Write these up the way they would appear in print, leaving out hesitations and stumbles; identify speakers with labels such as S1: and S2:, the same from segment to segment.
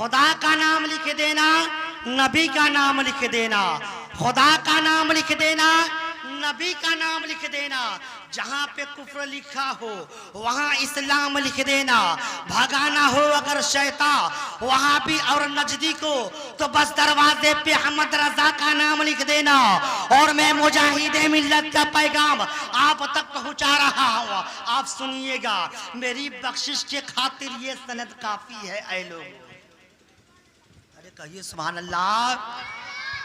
S1: खुदा का नाम लिख देना, नबी का नाम लिख देना, खुदा का नाम लिख देना, नबी का नाम लिख देना। जहाँ पे कुफ्र लिखा हो वहाँ इस्लाम लिख देना। भगाना हो अगर शैतान वहाँ भी और नजदीक हो तो बस दरवाजे पे अहमद रजा का नाम लिख देना। और मैं मुजाहिदे मिल्लत का पैगाम आप तक पहुँचा रहा हूँ, आप सुनिएगा। मेरी बख्शिश के खातिर ये सनद काफी है ऐ लोग। अरे कहिए सुभान अल्लाह।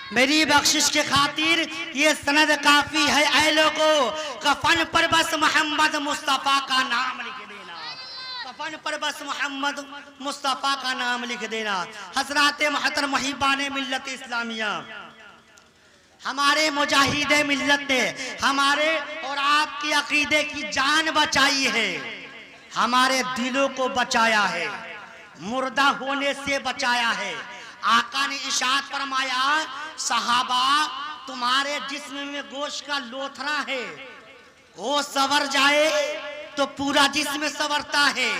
S1: मेरी बख्शिश के खातिर ये सनद काफी है ऐ लोगों। कफन पर बस मोहम्मद मुस्तफ़ा का नाम लिख देना, कफन पर बस मोहम्मद मुस्तफ़ा का नाम लिख देना। हजरात महतर मुहिबाने मिल्लत इस्लामिया, हमारे मुजाहिदे मिल्लत ने हमारे और आपकी अकीदे की जान बचाई है, हमारे दिलों को बचाया है, मुर्दा होने से बचाया है। आका ने इरशाद फरमाया, सहाबा तुम्हारे जिस्म में गोश्त का लोथरा है, वो सवर जाए तो पूरा जिस्म सवरता है,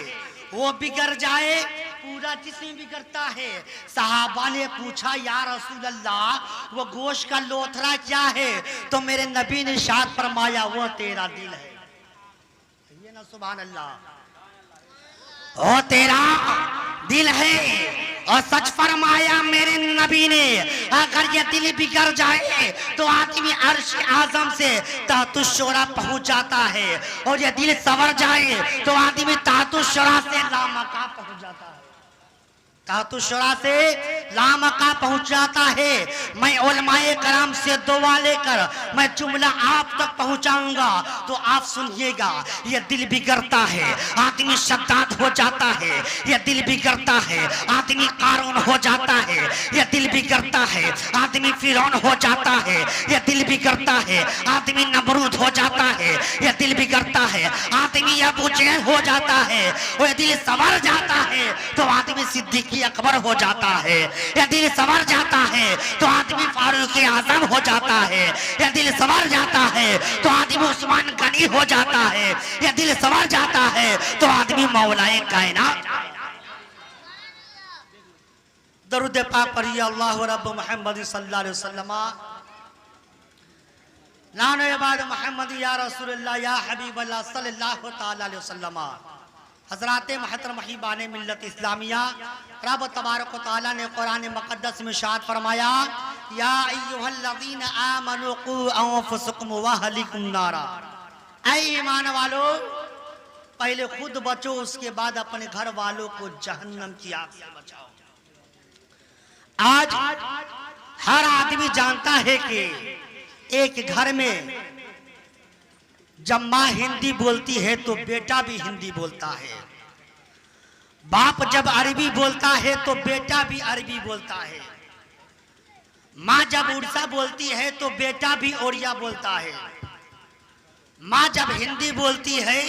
S1: वो बिगड़ जाए पूरा जिस्म बिगड़ता है। सहाबा ने पूछा, या रसूल अल्लाह वो गोश्त का लोथरा क्या है? तो मेरे नबी ने इरशाद फरमाया, वो तेरा दिल है। ये ना सुभान अल्लाह, वो तेरा दिल है। और सच फरमाया मेरे नबी ने, अगर ये दिल बिगड़ जाए तो आदमी अर्श आजम से तातुश्शोरा पहुंच जाता है, और ये दिल सवर जाए तो आदमी तातुश्शोरा से लामका पहुंच जाता है, तातुश्शोरा से लामका पहुंच जाता है। मैं उलमाए कराम से दुआ लेकर मैं जुमला आप तक पहुंचाऊंगा, तो आप सुनिएगा। ये दिल बिगड़ता है आदमी शद्दाद हो जाता है, ये दिल बिगड़ता है आदमी कारून हो जाता है, ये दिल बिगड़ता है आदमी फिरौन हो जाता है, ये दिल बिगड़ता है आदमी नमरूद हो जाता है, ये दिल बिगड़ता है आदमी अबू जहल हो जाता है। वो दिल संवर जाता है तो आदमी सिद्दीक अकबर हो जाता है, या दिल संवर जाता है तो आदमी फारूक आजम हो जाता है, या दिल संवर जाता है तो आदमी उस्मान गनी हो जाता है, या दिल संवर जाता है तो आदमी मौलाए कायनात। दरूद पाक पढ़िए, अल्लाह रब्ब मुहम्मद सल्लल्लाहु अलैहि वसल्लम, नानो इबाद मुहम्मद या रसूलुल्लाह या हबीबल्लाह सल्लल्लाहु तआला अलैहि वसल्लम। हजरात महतर मुहिबाने मिल्लत इस्लामिया, रब तबारक व तआला ने कुरान मुक़द्दस में इरशाद फरमाया, या अय्युहल्लज़ीना आमनू क़ू अनफुसकुम व अहलिकुम नारा। ऐ ईमान वालों, पहले खुद बचो, उसके बाद अपने घर वालों को जहन्नम की आग से बचाओ। आज हर आदमी जानता है कि एक घर में जब माँ हिंदी बोलती है तो बेटा भी हिंदी बोलता है, बाप जब अरबी बोलता है तो बेटा भी अरबी बोलता है, माँ जब उड़िया बोलती है तो बेटा भी ओड़िया बोलता है, माँ जब हिंदी बोलती है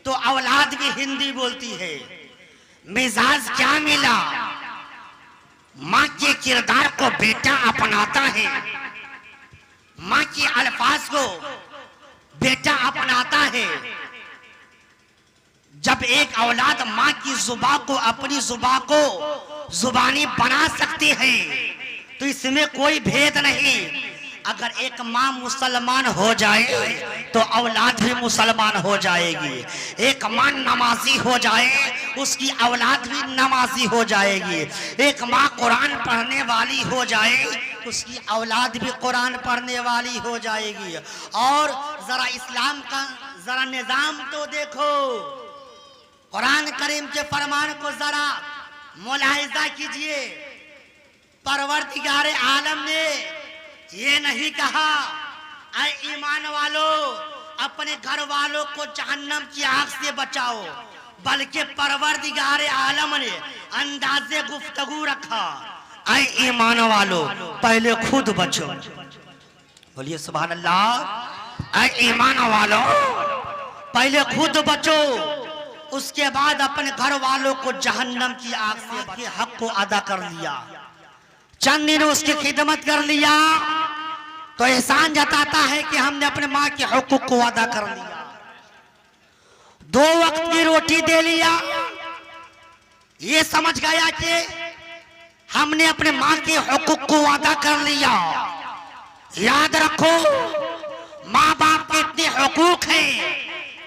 S1: तो औलाद भी हिंदी बोलती है। मिजाज क्या मिला? माँ के किरदार को बेटा अपनाता है, माँ के अल्फाज को बेटा अपनाता है। जब एक औलाद माँ की जुबान को अपनी जुबान को जुबानी बना सकती है तो इसमें कोई भेद नहीं। अगर एक माँ मुसलमान हो जाए तो औलाद भी मुसलमान हो जाएगी, एक माँ नमाजी हो जाए उसकी औलाद भी नमाजी हो जाएगी, एक माँ कुरान पढ़ने वाली हो जाए उसकी औलाद भी कुरान पढ़ने वाली हो जाएगी। और जरा इस्लाम का जरा निजाम तो देखो, कुरान करीम के फरमान को जरा मुलाहिजा कीजिए। परवरदिगार आलम ने ये नहीं कहा, ऐ ईमान वालों अपने घर वालों को जहन्नम की आग से बचाओ, बल्कि परवरदिगार आलम ने अंदाजे गुफ्तगू रखा, ऐ ईमान वालों पहले खुद बचो। बोलिए सुभान अल्लाह। ऐ ईमान वालों पहले खुद बचो, उसके बाद अपने घर वालों को जहन्नम की आग से के हक को अदा कर लिया, चंद दिन उसकी खिदमत कर लिया तो एहसान जताता है कि हमने अपने माँ के हुकूक को अदा कर लिया। 2 वक्त की रोटी दे लिया, ये समझ गया कि हमने अपने माँ के हुकूक को अदा कर लिया। याद रखो, माँ बाप के इतने हुकूक हैं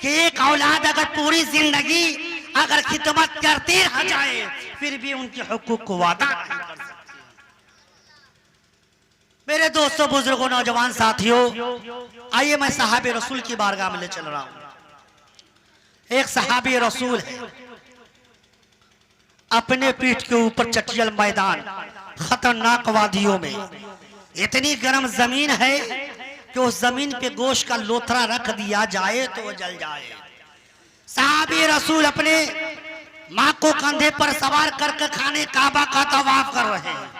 S1: कि एक औलाद अगर पूरी जिंदगी अगर खिदमत करते रह जाए फिर भी उनके हुकूक को अदा नहीं कर सकती। मेरे दोस्तों, बुजुर्गों, नौजवान साथियों, आइए मैं सहाबे रसूल की बारगाह में ले चल रहा हूं। एक सहाबे रसूल है, अपने पीठ के ऊपर चटियल मैदान, खतरनाक वादियों में इतनी गर्म जमीन है कि उस जमीन पे गोश्त का लोथरा रख दिया जाए तो वो जल जाए। सहाबे रसूल अपने माँ को कंधे पर सवार करके खाने काबा का तवाफ कर रहे हैं।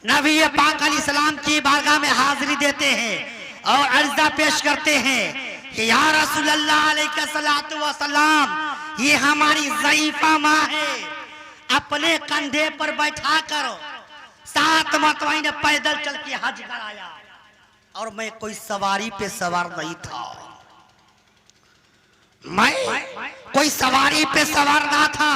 S1: नबी पाक अलैहिस्सलाम की बारगाह में हाजिरी देते हैं और अर्ज़ा पेश करते हैं कि या रसूल अल्लाह अलैहिस्सलातु वस्सलाम, ये हमारी ज़ईफ़ा माँ है, अपने कंधे पर बैठा कर 7 मरतबा ने पैदल चल के हज कराया और मैं कोई सवारी पे सवार नहीं था। मैं कोई सवारी पे सवार ना था।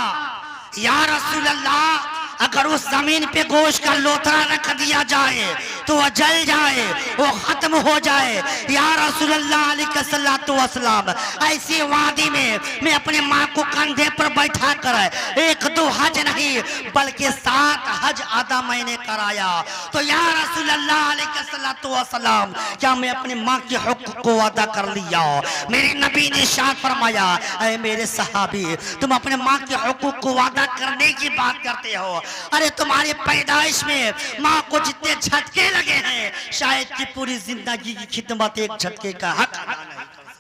S1: या रसूल अल्लाह, अगर उस जमीन पे गोश्त का लोथरा रख दिया जाए तो वह जल जाए, वो खत्म हो जाए। या रसूल अल्लाह अलैहिस्सलातु वस्सलाम, ऐसी वादी में मैं अपने माँ को कंधे पर बैठा कर 1-2 हज नहीं बल्कि 7 हज अदा मैंने कराया। तो या रसूल अल्लाह अलैहिस्सलातु वस्सलाम, क्या मैं अपनी माँ के हुक्म को अदा कर लिया? मेरे नबी ने इरशाद फरमाया, ऐ मेरे सहाबी, तुम अपने माँ के हुक्म को अदा करने की बात करते हो। अरे तुम्हारी पैदाइश में माँ को जितने झटके लगे हैं, शायद कि पूरी जिंदगी की खिदमत एक झटके का हक अदा नहीं कर सकती।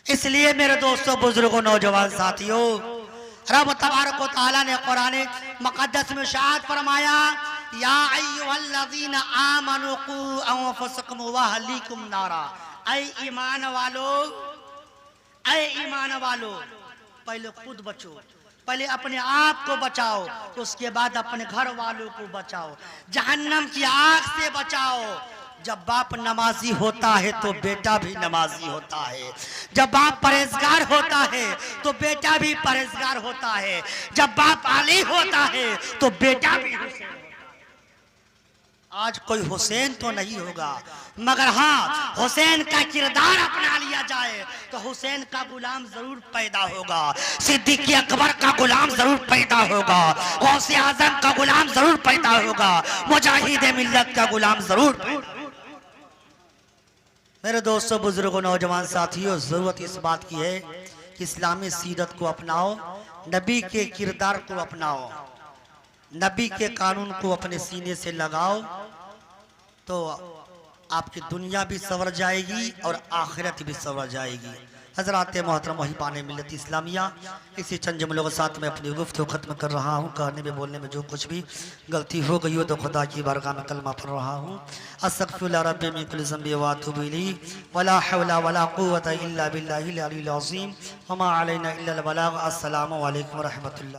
S1: इसलिए मेरे दोस्तों, बुजुर्गों, नौजवान साथियों, रब तबारक व तआला ने कुरान मुक़द्दस में इरशाद फरमाया, या अय्युहल्लज़ीना आमनू क़ू अनफुसकुम व अहलीकुम नारा। ऐ ईमान वालो, पहले खुद बचो, पहले अपने आप को बचाओ, तो उसके बाद अपने घर वालों को बचाओ, जहन्नम की आग से बचाओ। जब बाप नमाजी होता है तो बेटा भी नमाजी होता है, जब बाप परहेजगार होता है तो बेटा भी परहेजगार होता है, जब बाप आली होता है तो बेटा भी हुसैन। आज कोई हुसैन तो नहीं होगा, मगर हाँ, हुसैन का किरदार अपना लिया जाए तो हुसैन का गुलाम जरूर पैदा होगा, सिद्दीक़ अकबर का गुलाम जरूर पैदा होगा, गौसे आज़म का गुलाम जरूर पैदा होगा, मुजाहिद मिल्लत का गुलाम जरूर पैदा होगा। मेरे दोस्तों, बुजुर्गों, नौजवान साथियों, जरूरत इस बात की है कि इस्लामी सीरत को अपनाओ, नबी के किरदार को अपनाओ, नबी के कानून को अपने सीने से लगाओ, तो आपकी दुनिया भी संवर जाएगी और आखिरत भी संवर जाएगी। हज़रात मोहतरम मुहिबान मिल्लत इस्लामिया, इसी चंद जुमलों के साथ मैं अपनी गुफ्तगू खत्म कर रहा हूँ। कहने में बोलने में जो कुछ भी गलती हो गई हो तो खुदा की बारगाह में कलमा पढ़ रहा हूँ। अस्तग़फिरुल्लाह रब्बी मिन कुल्लि ज़ंबि व अतूबु इलैहि वला हौला वला कुव्वता इल्ला बिल्लाहिल अलील अज़ीम व मा अलैना इल्लल बलाग। अस्सलामु अलैकुम व रहमतुल्लाह।